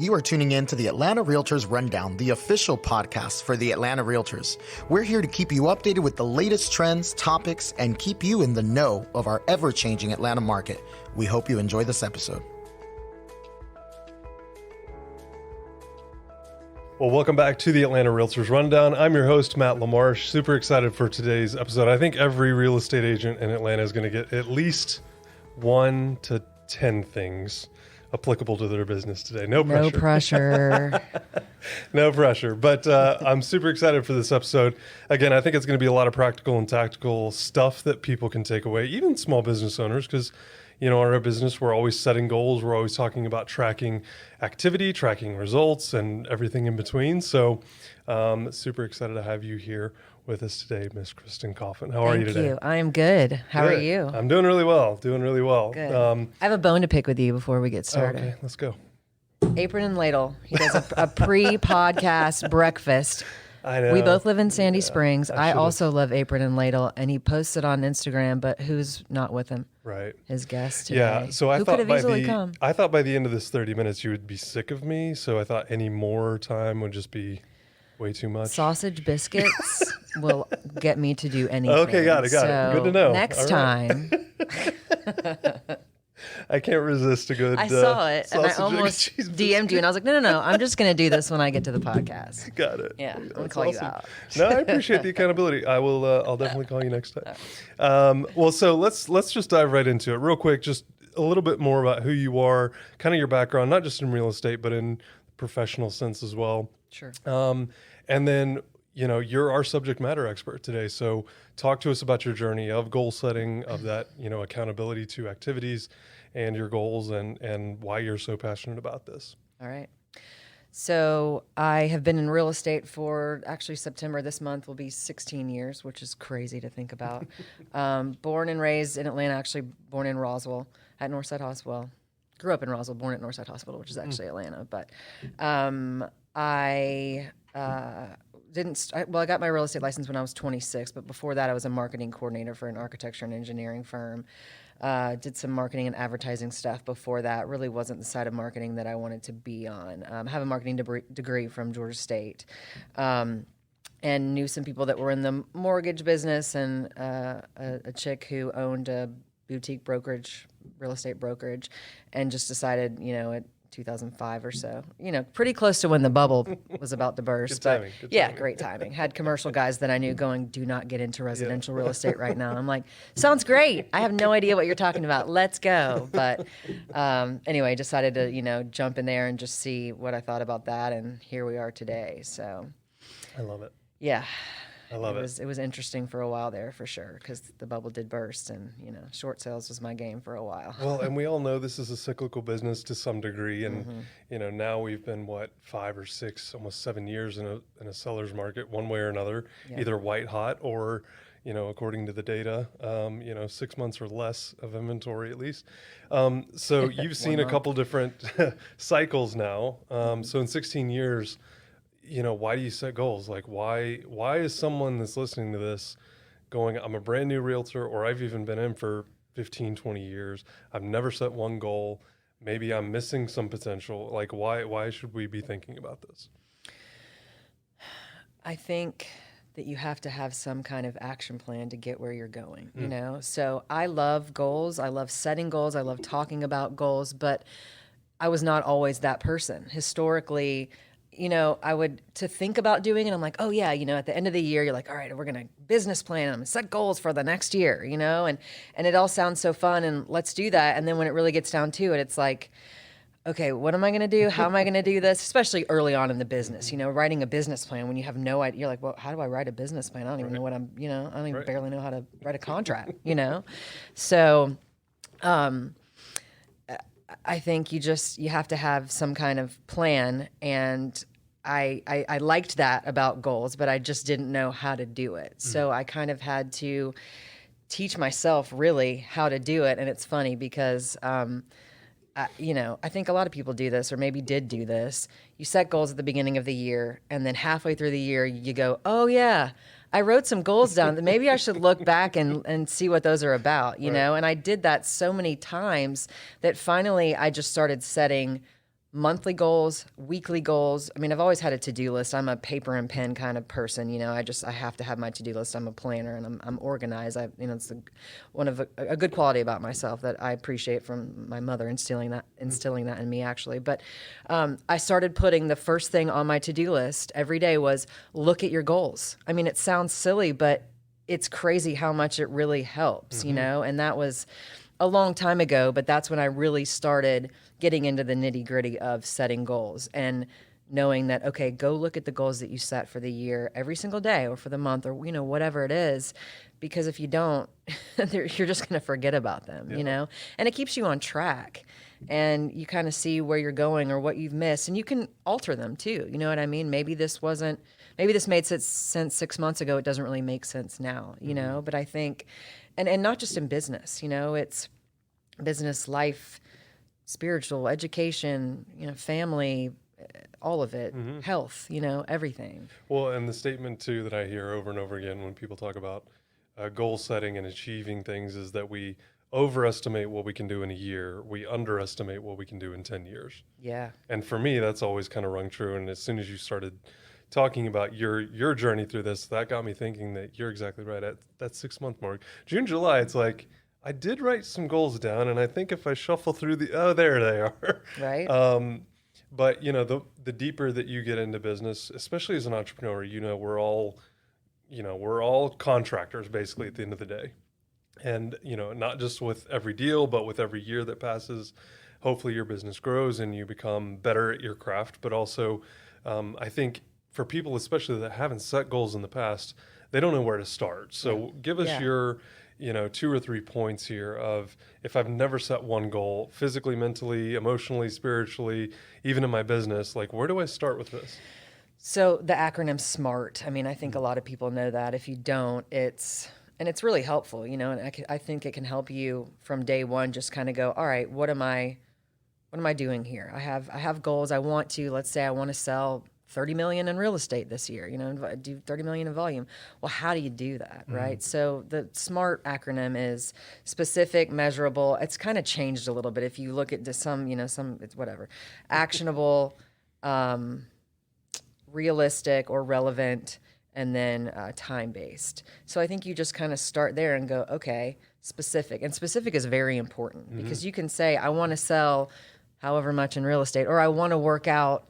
You are tuning in to the Atlanta Realtors Rundown, the official podcast for the Atlanta Realtors. We're here to keep you updated with the latest trends, topics, and keep you in the know of our ever-changing Atlanta market. We hope you enjoy this episode. Well, welcome back to the Atlanta Realtors Rundown. I'm your host, Matt LaMarsh. Super excited for today's episode. I think every real estate agent in Atlanta is going to get at least 1 to 10 things applicable to their business today. No pressure. No pressure. But I'm super excited for this episode. Again, I think it's going to be a lot of practical and tactical stuff that people can take away, even small business owners, because in our business, we're always setting goals. We're always talking about tracking activity, tracking results, and everything in between. So super excited to have you here with us today, Miss Christin Coffin. How are you today? Thank you. I am good. How are you? I'm doing really well. Good. I have a bone to pick with you before we get started. Okay, let's go. Apron and Ladle. He does a pre-podcast breakfast. I know. We both live in Sandy Springs. I also love Apron and Ladle, and he posted on Instagram, but who's not with him? Right. His guest today. Yeah, so I Who thought could have easily come? I thought by the end of this 30 minutes you would be sick of me, so I thought any more time would just be way too much. Sausage biscuits will get me to do anything. Okay, got it. Good to know. Next time. I can't resist a good I saw it, and I sausage almost and cheese DM'd you, and I was like, no, I'm just going to do this when I get to the podcast. Got it. Yeah, I'm going to That's call awesome. you out. No, I appreciate the accountability. I will. I'll definitely call you next time. Well, so let's just dive right into it real quick. Just a little bit more about who you are, kind of your background, not just in real estate, but in professional sense as well. Sure. And then you're our subject matter expert today. So talk to us about your journey of goal setting, of that accountability to activities, and your goals, and why you're so passionate about this. All right. So I have been in real estate for, actually September this month will be 16 years, which is crazy to think about. Born and raised in Atlanta, actually born in Roswell at Northside Hospital. Grew up in Roswell, born at Northside Hospital, which is actually Atlanta. But I got my real estate license when I was 26, but before that I was a marketing coordinator for an architecture and engineering firm. Did some marketing and advertising stuff before that. Really wasn't the side of marketing that I wanted to be on. Have a marketing degree from Georgia State, and knew some people that were in the mortgage business, and a chick who owned a boutique real estate brokerage, and just decided, at 2005 or so, pretty close to when the bubble was about to burst. Good timing. Yeah, great timing. Had commercial guys that I knew going, do not get into residential real estate right now. I'm like, sounds great. I have no idea what you're talking about. Let's go. But anyway, decided to, jump in there and just see what I thought about that. And here we are today. So I love it. Yeah. I love it. It was interesting for a while there, for sure, because the bubble did burst, and short sales was my game for a while. Well, and we all know this is a cyclical business to some degree, and now we've been 5 or 6, almost 7 years in a seller's market, one way or another, either white hot or according to the data, 6 months or less of inventory at least. So you've seen a couple different cycles now. So in 16 years. Why do you set goals? Like, why is someone that's listening to this going, I'm a brand new realtor, or I've even been in for 15, 20 years. I've never set one goal. Maybe I'm missing some potential. Like, why should we be thinking about this? I think that you have to have some kind of action plan to get where you're going, So I love goals. I love setting goals. I love talking about goals, but I was not always that person. Historically, I would to think about doing it. I'm like, oh yeah, at the end of the year, you're like, all right, we're going to business plan. I'm going to set goals for the next year, and it all sounds so fun, and let's do that. And then when it really gets down to it, it's like, okay, what am I going to do? How am I going to do this? Especially early on in the business, writing a business plan when you have no idea. You're like, well, how do I write a business plan? I don't even know what I'm, I don't even barely know how to write a contract, So, I think you have to have some kind of plan, and I liked that about goals, but I just didn't know how to do it. So I kind of had to teach myself really how to do it. And it's funny because, I think a lot of people do this, or maybe did do this. You set goals at the beginning of the year, and then halfway through the year, you go, oh yeah, I wrote some goals down that maybe I should look back and see what those are about, you know? And I did that so many times that finally I just started setting monthly goals, weekly goals. I mean, I've always had a to-do list. I'm a paper and pen kind of person. I have to have my to-do list. I'm a planner and I'm organized. It's one of a good quality about myself that I appreciate from my mother instilling that in me actually. But I started putting the first thing on my to-do list every day was look at your goals. I mean, it sounds silly, but it's crazy how much it really helps, and that was a long time ago, but that's when I really started getting into the nitty gritty of setting goals and knowing that, okay, go look at the goals that you set for the year every single day or for the month or, whatever it is, because if you don't, you're just going to forget about them, and it keeps you on track and you kind of see where you're going or what you've missed and you can alter them too. You know what I mean? Maybe this made sense 6 months ago. It doesn't really make sense now, but I think, and not just in business, it's business, life, spiritual, education, family, all of it, health, everything. Well, and the statement too that I hear over and over again when people talk about goal setting and achieving things is that we overestimate what we can do in a year. We underestimate what we can do in 10 years. Yeah. And for me, that's always kind of rung true. And as soon as you started talking about your journey through this, that got me thinking that you're exactly right. At that 6 month mark, June, July, it's like, I did write some goals down, and I think if I shuffle through there they are. Right. But the deeper that you get into business, especially as an entrepreneur, we're all contractors basically at the end of the day. And, not just with every deal, but with every year that passes, hopefully your business grows and you become better at your craft. But also, I think for people, especially that haven't set goals in the past, they don't know where to start. So give us your 2 or 3 points here of, if I've never set one goal, physically, mentally, emotionally, spiritually, even in my business, like, where do I start with this? So the acronym SMART, I mean, I think a lot of people know that. If you don't, it's really helpful, and I think it can help you from day one, just kind of go, all right, what am I doing here? I have goals. Let's say I want to sell 30 million in real estate this year, do 30 million in volume. Well, how do you do that, right? So the SMART acronym is specific, measurable. It's kind of changed a little bit. If you look at it's whatever, actionable, realistic or relevant, and then time-based. So I think you just kind of start there and go, okay, specific. And specific is very important because you can say, I want to sell however much in real estate, or I want to work out,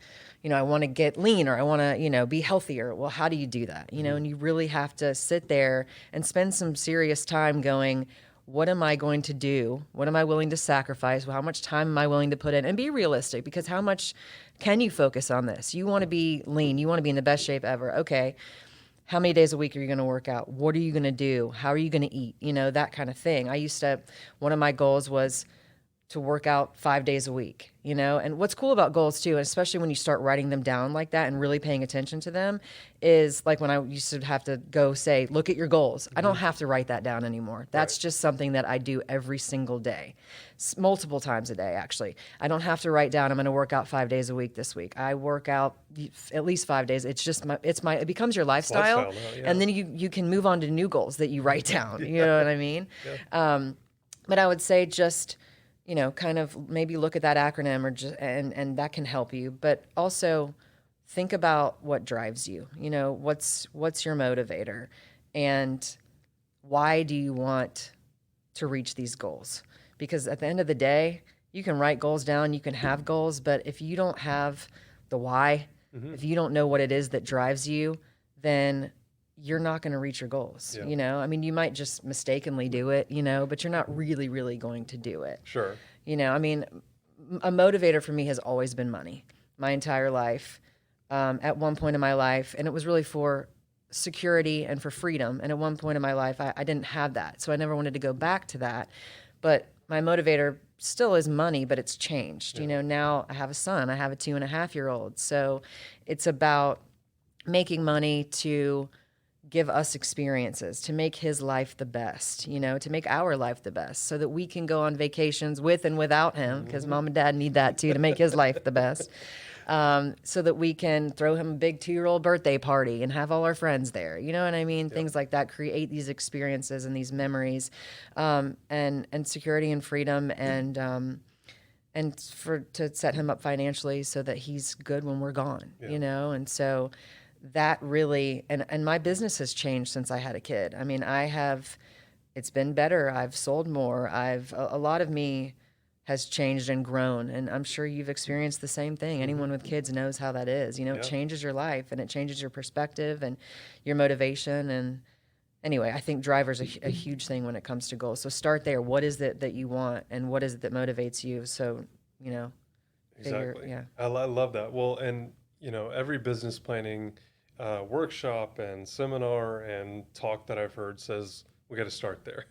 I want to get lean, or I want to, be healthier. Well, how do you do that? And you really have to sit there and spend some serious time going, what am I going to do? What am I willing to sacrifice? How much time am I willing to put in? And be realistic, because how much can you focus on this? You want to be lean. You want to be in the best shape ever. Okay. How many days a week are you going to work out? What are you going to do? How are you going to eat? That kind of thing. One of my goals was to work out 5 days a week, and what's cool about goals too, especially when you start writing them down like that and really paying attention to them, is like when I used to have to go say, look at your goals. I don't have to write that down anymore. That's just something that I do every single day, multiple times a day, actually. I don't have to write down, I'm going to work out 5 days a week this week. I work out at least 5 days. It becomes your lifestyle. And then you can move on to new goals that you write down. You know what I mean? Yeah. But I would say just, kind of maybe look at that acronym and that can help you. But also think about what drives you. What's your motivator, and why do you want to reach these goals? Because at the end of the day, you can write goals down, you can have goals, but if you don't have the why, if you don't know what it is that drives you, then you're not going to reach your goals. Yeah. I mean, you might just mistakenly do it, but you're not really, really going to do it. Sure. I mean, a motivator for me has always been money my entire life. At one point in my life, and it was really for security and for freedom. And at one point in my life, I didn't have that. So I never wanted to go back to that. But my motivator still is money, but it's changed. Yeah. Now I have a son, I have a 2.5-year-old. So it's about making money to give us experiences, to make his life the best, to make our life the best, so that we can go on vacations with and without him, because mom and dad need that too, to make his life the best. So that we can throw him a big 2-year-old birthday party and have all our friends there. You know what I mean? Yep. Things like that, create these experiences and these memories, and security and freedom and and to set him up financially so that he's good when we're gone, Yeah. you know? And so that really, and my business has changed since I had a kid. I mean, it's been better. I've sold more. A lot of me has changed and grown. And I'm sure you've experienced the same thing. Anyone with kids knows how that is. You know, it changes your life and it changes your perspective and your motivation. And anyway, I think driver's a huge thing when it comes to goals. So start there. What is it that you want and what is it that motivates you? So, you know, Exactly. yeah. I love that. Well, and every business planning workshop and seminar and talk that I've heard says we got to start there.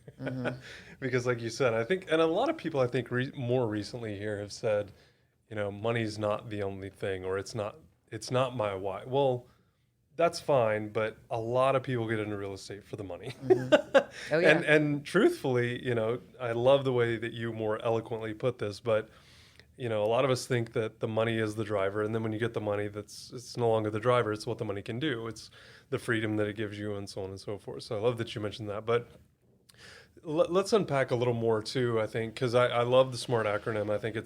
Because like you said, I think, and a lot of people I think more recently here have said, money's not the only thing, or it's not my why. Well, that's fine, but a lot of people get into real estate for the money. Oh yeah. And truthfully, I love the way that you more eloquently put this, but a lot of us think that the money is the driver, and then when you get the money, it's no longer the driver, it's what the money can do. It's the freedom that it gives you and so on and so forth. So I love that you mentioned that, but let's unpack a little more too, I think, because I love the SMART acronym. I think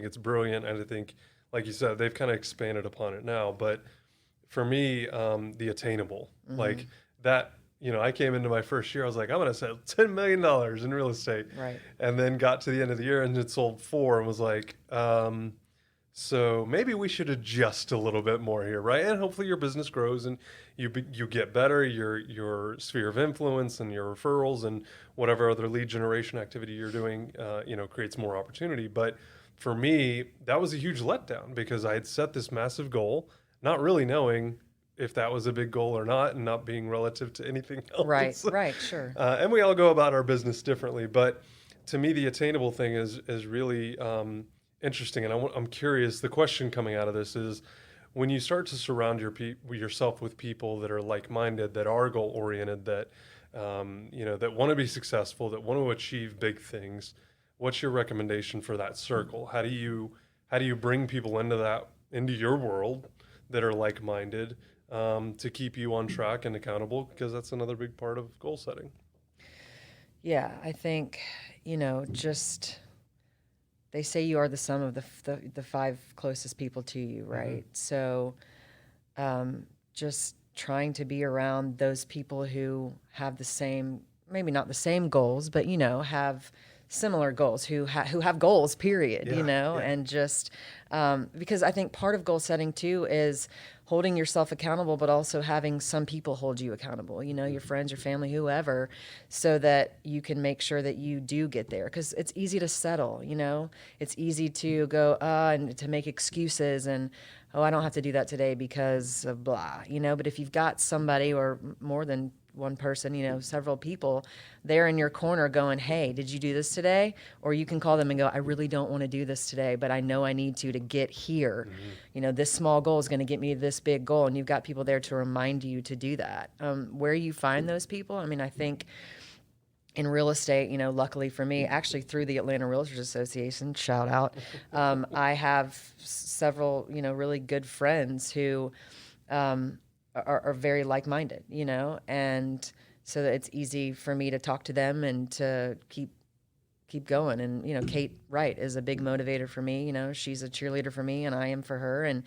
it's brilliant, and I think, like you said, they've kind of expanded upon it now. But for me, the attainable, like that, I came into my first year, I was like, I'm going to sell $10 million in real estate. Right. And then got to the end of the year and it sold 4 and was like, so maybe we should adjust a little bit more here, right? And hopefully your business grows and you get better, your sphere of influence and your referrals and whatever other lead generation activity you're doing, creates more opportunity. But for me, that was a huge letdown because I had set this massive goal, not really knowing if that was a big goal or not, and not being relative to anything else. Right, sure. And we all go about our business differently, but to me, the attainable thing is really interesting. And I'm curious, the question coming out of this is, when you start to surround yourself with people that are like-minded, that are goal-oriented, that that want to be successful, that want to achieve big things, what's your recommendation for that circle? How do you bring people into your world that are like-minded, to keep you on track and accountable? Because that's another big part of goal setting. Yeah, I think, just they say you are the sum of the 5 closest people to you, right? So just trying to be around those people who have the same, maybe not the same goals, but, have similar goals, who have goals, period, and just because I think part of goal setting too is holding yourself accountable, but also having some people hold you accountable, your friends, your family, whoever, so that you can make sure that you do get there. Because it's easy to settle, it's easy to go and to make excuses and, oh, I don't have to do that today because of blah, but if you've got somebody or more than one person, several people there in your corner going, hey, did you do this today? Or you can call them and go, I really don't want to do this today, but I know I need to get here. This small goal is going to get me to this big goal. And you've got people there to remind you to do that. Where you find those people, I mean, I think in real estate, luckily for me, actually through the Atlanta Realtors Association, shout out, I have several, really good friends who are very like-minded, and so that it's easy for me to talk to them and to keep going. And, Kate Wright is a big motivator for me. She's a cheerleader for me and I am for her. And,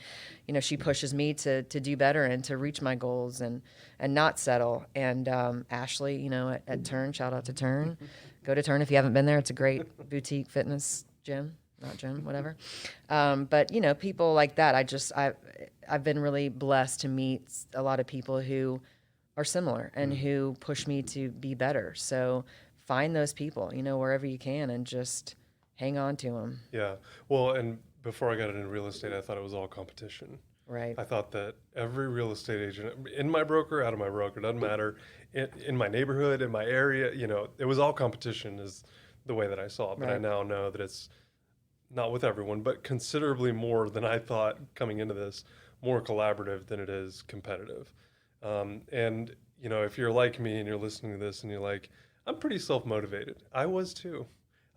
she pushes me to do better and to reach my goals and not settle. And Ashley, at Turn, shout out to Turn. Go to Turn if you haven't been there. It's a great boutique fitness gym. Not gym, whatever. But, people like that, I've been really blessed to meet a lot of people who are similar and who push me to be better. So find those people, wherever you can, and just hang on to them. Yeah. Well, and before I got into real estate, I thought it was all competition. Right. I thought that every real estate agent, in my broker, out of my broker, doesn't matter, in my neighborhood, in my area, it was all competition is the way that I saw it. But right. I now know that it's not with everyone, but considerably more than I thought coming into this, more collaborative than it is competitive. And, if you're like me and you're listening to this and you're like, I'm pretty self-motivated. I was too.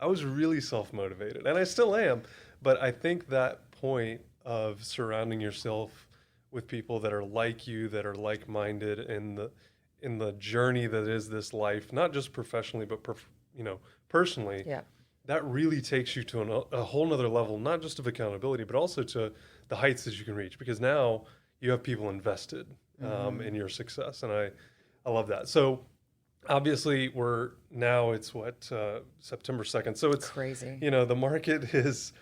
I was really self-motivated, and I still am. But I think that point of surrounding yourself with people that are like you, that are like-minded in the journey that is this life, not just professionally, but personally. Yeah. that really takes you to a whole nother level, not just of accountability, but also to the heights that you can reach, because now you have people invested in your success. And I love that. So obviously it's September 2nd. So it's crazy. The market has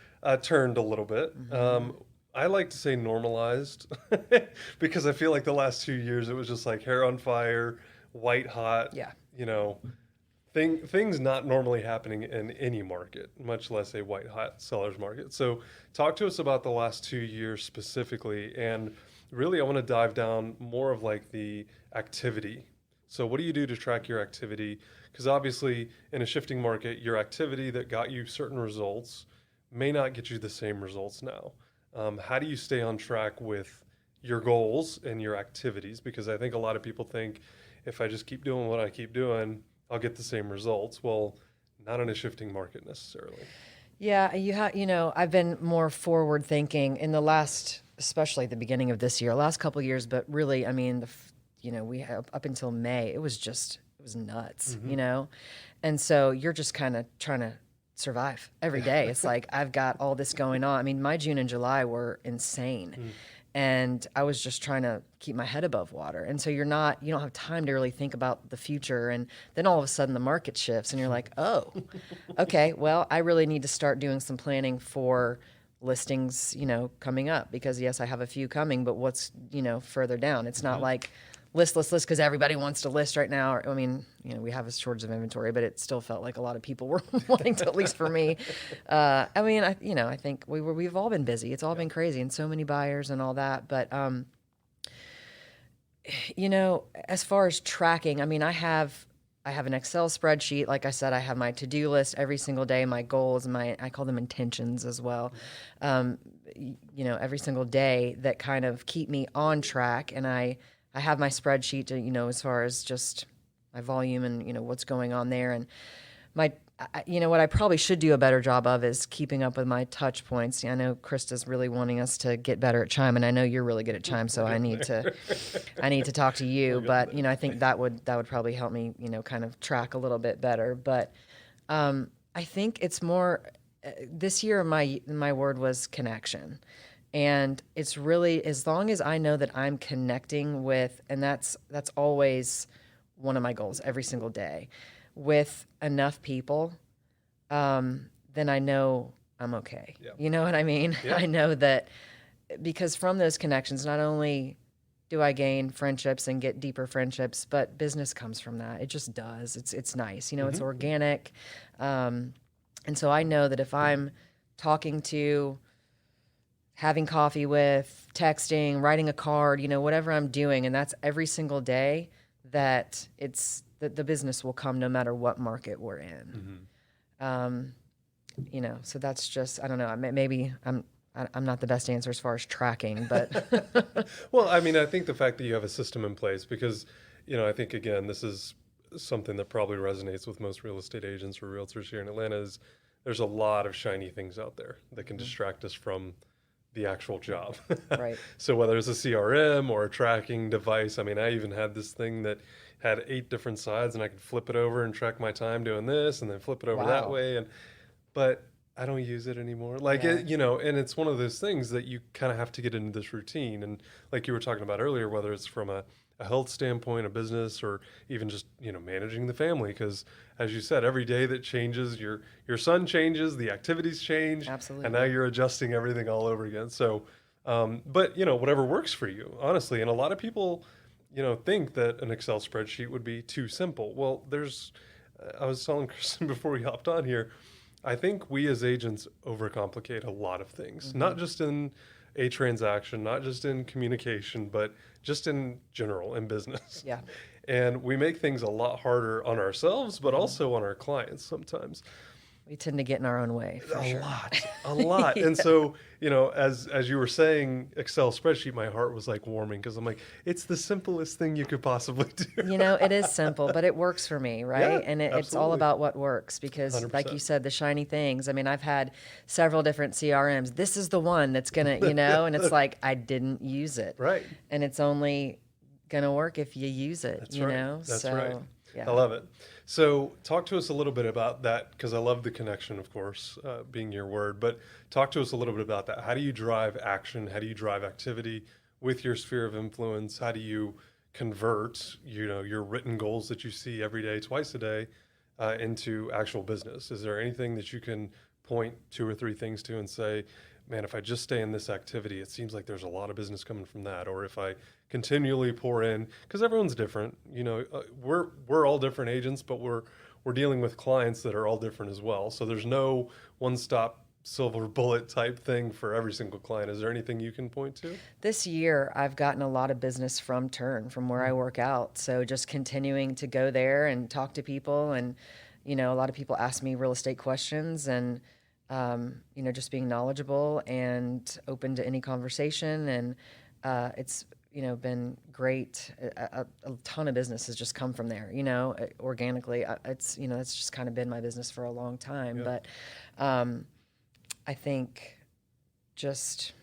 turned a little bit. I like to say normalized because I feel like the last 2 years, it was just like hair on fire, white hot, Yeah. Things not normally happening in any market, much less a white hot seller's market. So talk to us about the last 2 years specifically. And really, I want to dive down more of like the activity. So what do you do to track your activity? Because obviously in a shifting market, your activity that got you certain results may not get you the same results now. How do you stay on track with your goals and your activities? Because I think a lot of people think if I just keep doing what I keep doing, I'll get the same results. Well, not in a shifting market necessarily. Yeah, I've been more forward thinking in the last, especially at the beginning of this year, last couple of years, but really, I mean, we have up until May, it was nuts, And so you're just kind of trying to survive every day. It's like, I've got all this going on. I mean, my June and July were insane. And I was just trying to keep my head above water. And so you don't have time to really think about the future. And then all of a sudden the market shifts and you're like, oh, okay, well, I really need to start doing some planning for listings, coming up, because yes, I have a few coming, but what's, further down? It's not like list, because everybody wants to list right now. I mean, we have a shortage of inventory, but it still felt like a lot of people were wanting to, at least for me. I think we've all been busy. It's all been crazy, and so many buyers and all that. But, as far as tracking, I mean, I have an Excel spreadsheet. Like I said, I have my to-do list every single day, my goals, I call them intentions as well. Every single day that kind of keep me on track. And I have my spreadsheet to, as far as just my volume and, what's going on there. And what I probably should do a better job of is keeping up with my touch points. I know Krista's really wanting us to get better at Chime, and I know you're really good at Chime, so I need to talk to you. But, I think that would probably help me, kind of track a little bit better. But I think it's more, this year my word was connection. And it's really, as long as I know that I'm connecting with, and that's always one of my goals every single day, with enough people, then I know I'm okay. Yeah. You know what I mean? Yeah. I know that, because from those connections, not only do I gain friendships and get deeper friendships, but business comes from that. It just does. It's nice. It's organic. And so I know that if I'm talking to, having coffee with, texting, writing a card, whatever I'm doing, and that's every single day, that the business will come no matter what market we're in. So that's just, I don't know, maybe I'm not the best answer as far as tracking, but. Well, I mean, I think the fact that you have a system in place, because, I think, again, this is something that probably resonates with most real estate agents or realtors here in Atlanta, is there's a lot of shiny things out there that can distract us from the actual job. Right. So whether it's a CRM or a tracking device, I mean, I even had this thing that had 8 different sides, and I could flip it over and track my time doing this, and then flip it over that way. But I don't use it anymore. Like, and it's one of those things that you kind of have to get into this routine. And like you were talking about earlier, whether it's from a health standpoint, a business, or even just, managing the family. Because as you said, every day that changes, your son changes, the activities change. Absolutely. And now you're adjusting everything all over again. So, but, whatever works for you, honestly. And a lot of people, think that an Excel spreadsheet would be too simple. Well, I was telling Christin before we hopped on here, I think we as agents overcomplicate a lot of things, not just in a transaction, not just in communication, but just in general in business. Yeah. And we make things a lot harder on ourselves, but also on our clients sometimes. We tend to get in our own way. A lot. Yeah. And so, as you were saying, Excel spreadsheet, my heart was like warming, because I'm like, it's the simplest thing you could possibly do. It is simple, but it works for me, right? Yeah, and it's all about what works, because 100%. Like you said, the shiny things. I mean, I've had several different CRMs. This is the one that's going to, and it's like, I didn't use it. Right. And it's only going to work if you use it, That's right. That's right. Yeah. I love it. So talk to us a little bit about that, because I love the connection, of course, being your word, but talk to us a little bit about that. How do you drive action? How do you drive activity with your sphere of influence? How do you convert, your written goals that you see every day, twice a day, into actual business? Is there anything that you can point 2 or 3 things to and say, man, if I just stay in this activity, it seems like there's a lot of business coming from that. Or if I continually pour in, because everyone's different, we're all different agents, but we're dealing with clients that are all different as well. So there's no one-stop silver bullet type thing for every single client. Is there anything you can point to? This year, I've gotten a lot of business from Turn, from where I work out. So just continuing to go there and talk to people. And, a lot of people ask me real estate questions, and, just being knowledgeable and open to any conversation. And it's, been great. A ton of business has just come from there, organically. It's just kind of been my business for a long time. Yeah. But I think just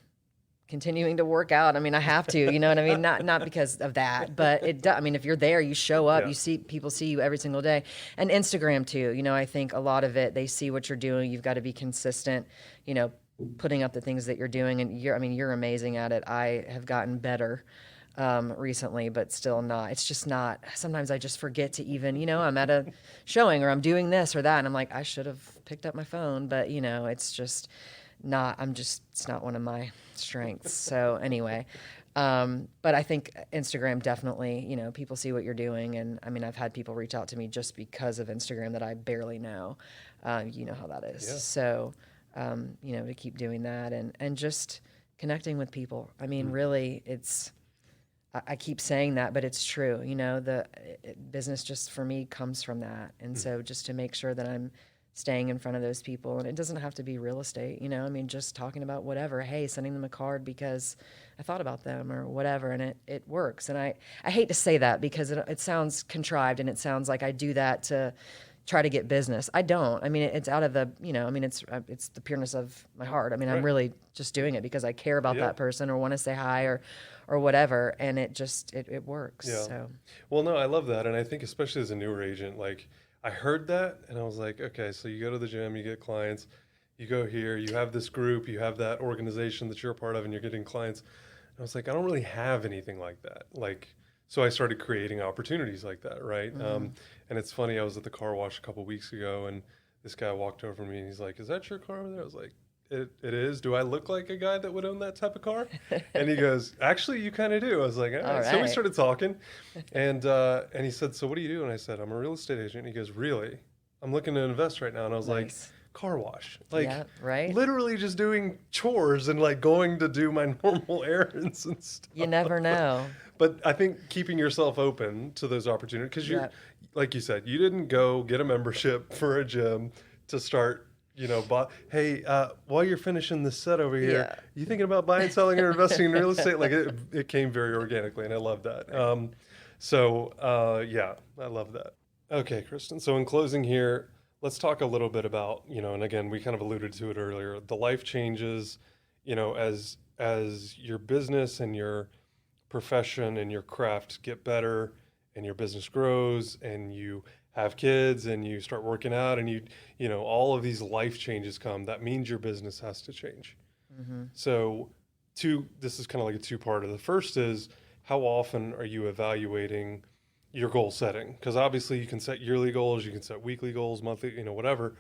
continuing to work out. I mean, I have to, you know what I mean? Not because of that, but if you're there, you show up, people see you every single day. And Instagram too, I think a lot of it, they see what you're doing. You've got to be consistent, putting up the things that you're doing. And you're amazing at it. I have gotten better recently, but still not. It's just not. Sometimes I just forget to even, I'm at a showing or I'm doing this or that, and I'm like, I should have picked up my phone, but it's just not. It's not one of my strengths. So anyway, but I think Instagram definitely. People see what you're doing, and I've had people reach out to me just because of Instagram that I barely know. You know how that is. Yeah. So to keep doing that and just connecting with people. Really, it's. I keep saying that, but it's true. The business just for me comes from that. And so just to make sure that I'm staying in front of those people, and it doesn't have to be real estate, just talking about whatever, hey, sending them a card because I thought about them or whatever. And it works. And I hate to say that because it sounds contrived and it sounds like I do that to try to get business. I don't. It's out of the, it's the pureness of my heart. Right. I'm really just doing it because I care about that person or want to say hi or whatever, and it works. Yeah. So. Well, no, I love that, and I think especially as a newer agent, like I heard that, and I was like, okay, so you go to the gym, you get clients, you go here, you have this group, you have that organization that you're a part of, and you're getting clients. And I was like, I don't really have anything like that. So I started creating opportunities like that, right? Mm-hmm. And it's funny, I was at the car wash a couple weeks ago, and this guy walked over to me, and he's like, "Is that your car over there?" I was like, It is. Do I look like a guy that would own that type of car? And he goes, actually, you kind of do. I was like, all right. So we started talking, and he said, so what do you do? And I said, I'm a real estate agent. And he goes, really? I'm looking to invest right now. And I was like, car wash. Literally just doing chores and going to do my normal errands and stuff. You never know. But I think keeping yourself open to those opportunities, because you're, like you said, you didn't go get a membership for a gym to start, hey, while you're finishing this set over here, you thinking about buying, selling, or investing in real estate? It came very organically, and I love that. I love that. Okay, Christin. So in closing here, let's talk a little bit about, and again, we kind of alluded to it earlier, the life changes, as your business and your profession and your craft get better and your business grows and you have kids and you start working out and all of these life changes come, that means your business has to change. Mm-hmm. So this is kind of like a two-parter. The first is, how often are you evaluating your goal setting? Because obviously you can set yearly goals, you can set weekly goals, monthly, whatever.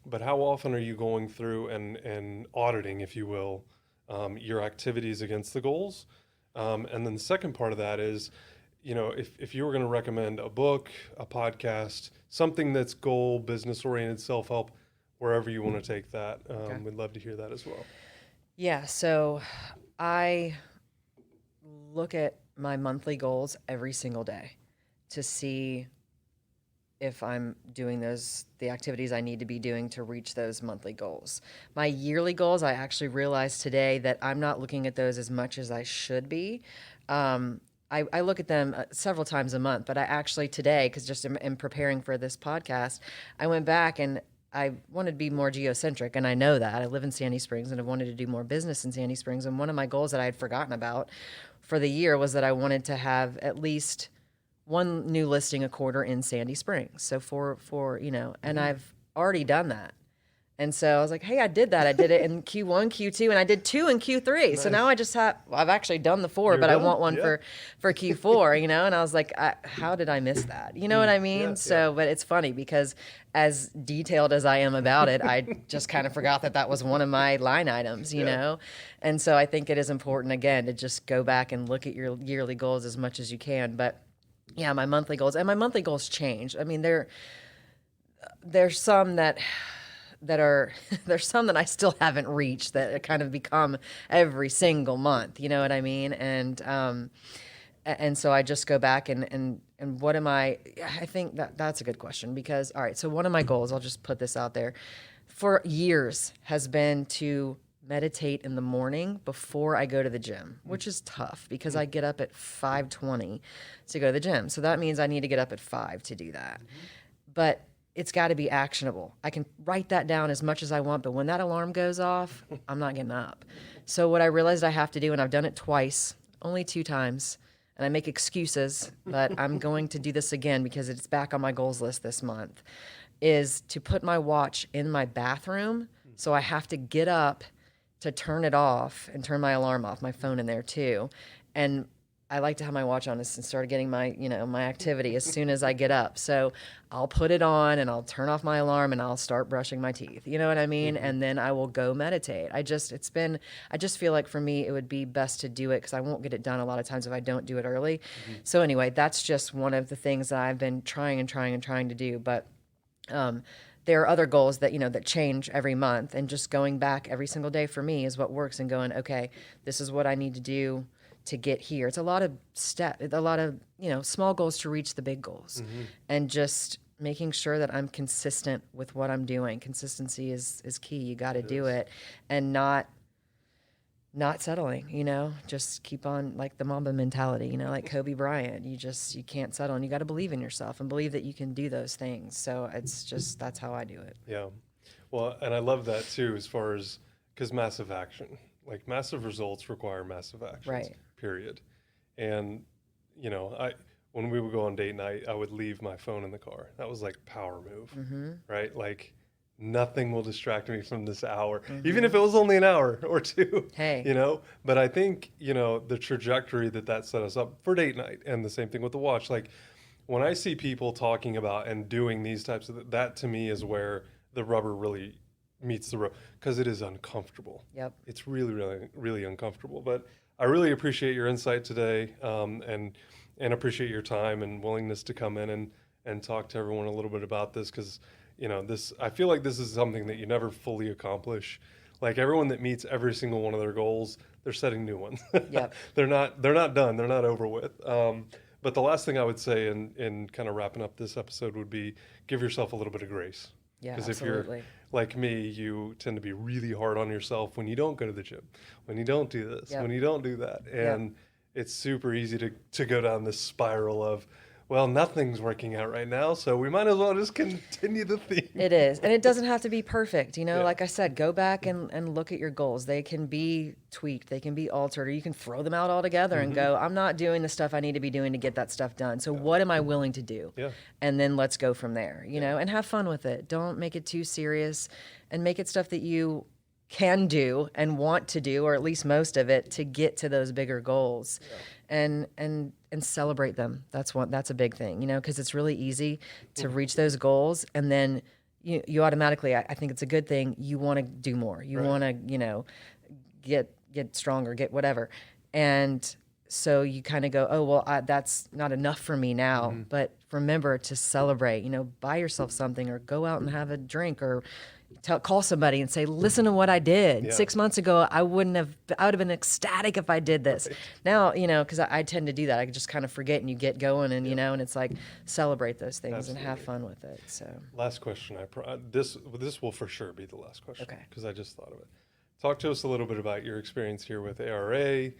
But how often are you going through and auditing, if you will, your activities against the goals? And then the second part of that is, if you were going to recommend a book, a podcast, something that's goal, business-oriented, self-help, wherever you want to take that, we'd love to hear that as well. Yeah, so I look at my monthly goals every single day to see if I'm doing the activities I need to be doing to reach those monthly goals. My yearly goals, I actually realized today that I'm not looking at those as much as I should be. I look at them several times a month, but I actually today, because just in preparing for this podcast, I went back and I wanted to be more geocentric, and I know that. I live in Sandy Springs, and I wanted to do more business in Sandy Springs, and one of my goals that I had forgotten about for the year was that I wanted to have at least one new listing a quarter in Sandy Springs. So for and I've already done that. And so I was like, hey, I did that. I did it in Q1, Q2, and I did 2 in Q3. Nice. So now I just I've actually done the 4, but I want one for Q4, And I was like, how did I miss that? You know what I mean? But it's funny because as detailed as I am about it, I just kind of forgot that was one of my line items, you know? And so I think it is important, again, to just go back and look at your yearly goals as much as you can. But yeah, my monthly goals change. I mean, there's some that there's some that I still haven't reached that kind of become every single month, you know what I mean? And so I just go back and what am I think that's a good question because, all right, so one of my goals, I'll just put this out there, for years has been to meditate in the morning before I go to the gym, which is tough because I get up at 5:20 to go to the gym. So that means I need to get up at 5 to do that. But it's got to be actionable. I can write that down as much as I want, but when that alarm goes off, I'm not getting up. So what I realized I have to do, and I've done it twice, only 2 times, and I make excuses, but I'm going to do this again because it's back on my goals list this month, is to put my watch in my bathroom. So I have to get up to turn it off and turn my alarm off, my phone in there too. And I like to have my watch on and start getting my, my activity as soon as I get up. So I'll put it on and I'll turn off my alarm and I'll start brushing my teeth. You know what I mean? And then I will go meditate. I just feel like for me, it would be best to do it because I won't get it done a lot of times if I don't do it early. So anyway, that's just one of the things that I've been trying to do. But, there are other goals that, that change every month, and just going back every single day for me is what works, and going, okay, this is what I need to do to get here. It's a lot of small goals to reach the big goals, and just making sure that I'm consistent with what I'm doing. Consistency is key. You got to do it, and not settling, just keep on, like the Mamba mentality, like Kobe Bryant, you can't settle, and you got to believe in yourself and believe that you can do those things. So it's just, that's how I do it. Yeah. Well, and I love that too, as far as, because massive action, like massive results require massive actions, right? Period. And, when we would go on date night, I would leave my phone in the car. That was like power move, right? Like, nothing will distract me from this hour, even if it was only an hour or 2. Hey, but I think, the trajectory that set us up for date night, and the same thing with the watch. Like, when I see people talking about and doing these types of, that to me is where the rubber really meets the road, because it is uncomfortable. Yep. It's really, really, really uncomfortable. But I really appreciate your insight today, and appreciate your time and willingness to come in and talk to everyone a little bit about this, because I feel like this is something that you never fully accomplish. Like, everyone that meets every single one of their goals, they're setting new ones. Yep. They're not done. They're not over with. But the last thing I would say in kind of wrapping up this episode would be, give yourself a little bit of grace. Yeah, because if absolutely. you're like me, you tend to be really hard on yourself when you don't go to the gym, when you don't do this, when you don't do that. And it's super easy to go down this spiral of, well, nothing's working out right now, so we might as well just continue the theme. It is. And it doesn't have to be perfect. Like I said, go back and look at your goals. They can be tweaked. They can be altered, or you can throw them out altogether and go, I'm not doing the stuff I need to be doing to get that stuff done. So what am I willing to do? Yeah. And then let's go from there, and have fun with it. Don't make it too serious, and make it stuff that you can do and want to do, or at least most of it, to get to those bigger goals. And celebrate them. That's a big thing, because it's really easy to reach those goals, and then you automatically, I think it's a good thing, you want to do more. You want to, get stronger, get whatever. And so you kind of go, oh, well, that's not enough for me now. But remember to celebrate, buy yourself something, or go out and have a drink, or call somebody and say, listen to what I did. Yeah. 6 months ago, I would have been ecstatic if I did this. Right. Now, because I tend to do that. I just kind of forget, and you get going, and, and it's like, celebrate those things. Absolutely. And have fun with it. So last question. This will for sure be the last question. Okay. Because I just thought of it. Talk to us a little bit about your experience here with ARA,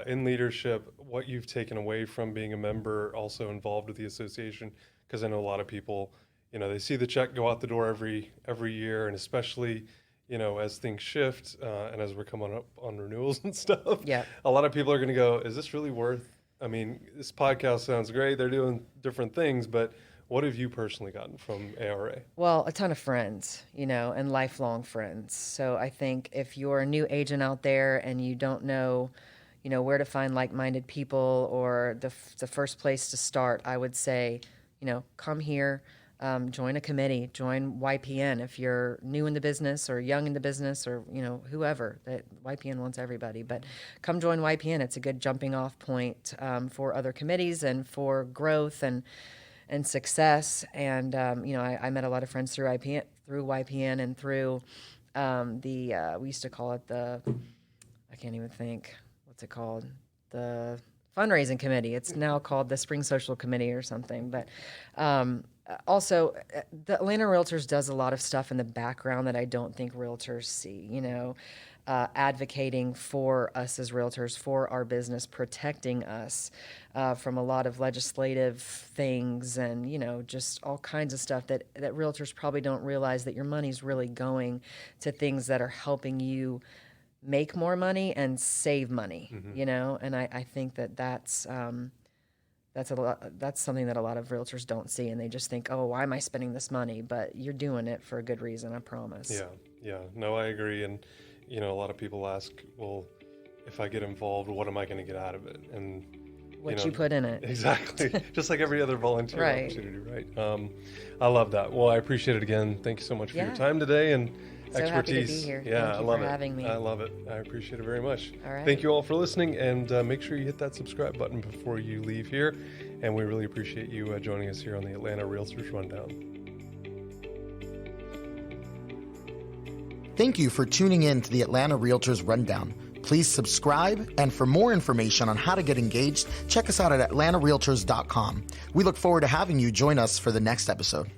in leadership, what you've taken away from being a member, also involved with the association, because I know a lot of people, they see the check go out the door every year, and especially, as things shift, and as we're coming up on renewals and stuff, yeah, a lot of people are going to go, is this really worth I mean, this podcast sounds great. They're doing different things, but what have you personally gotten from ARA? Well, a ton of friends, and lifelong friends. So I think if you're a new agent out there and you don't know, where to find like-minded people or the first place to start, I would say, come here, join a committee, join YPN if you're new in the business or young in the business or, whoever. That YPN wants everybody. But come join YPN. It's a good jumping off point for other committees and for growth and success. And, I met a lot of friends through YPN and through we used to call it I can't even think, what's it called? The fundraising committee. It's now called the Spring Social Committee or something. But also, the Atlanta Realtors does a lot of stuff in the background that I don't think realtors see, advocating for us as realtors, for our business, protecting us from a lot of legislative things and, just all kinds of stuff that realtors probably don't realize that your money's really going to things that are helping you make more money and save money, and I think that's something that a lot of realtors don't see, and they just think, oh, why am I spending this money? But you're doing it for a good reason, I promise. Yeah. No, I agree. And, a lot of people ask, well, if I get involved, what am I going to get out of it? And what you put in it. Exactly. Just like every other volunteer Right. opportunity, right? I love that. Well, I appreciate it again. Thank you so much for your time today and so expertise. Happy to be here. Yeah, Thank you I love for it. having me. I love it. I appreciate it very much. All right. Thank you all for listening, and make sure you hit that subscribe button before you leave here. And we really appreciate you joining us here on the Atlanta Realtors Rundown. Thank you for tuning in to the Atlanta Realtors Rundown. Please subscribe, and for more information on how to get engaged, check us out at atlantarealtors.com. We look forward to having you join us for the next episode.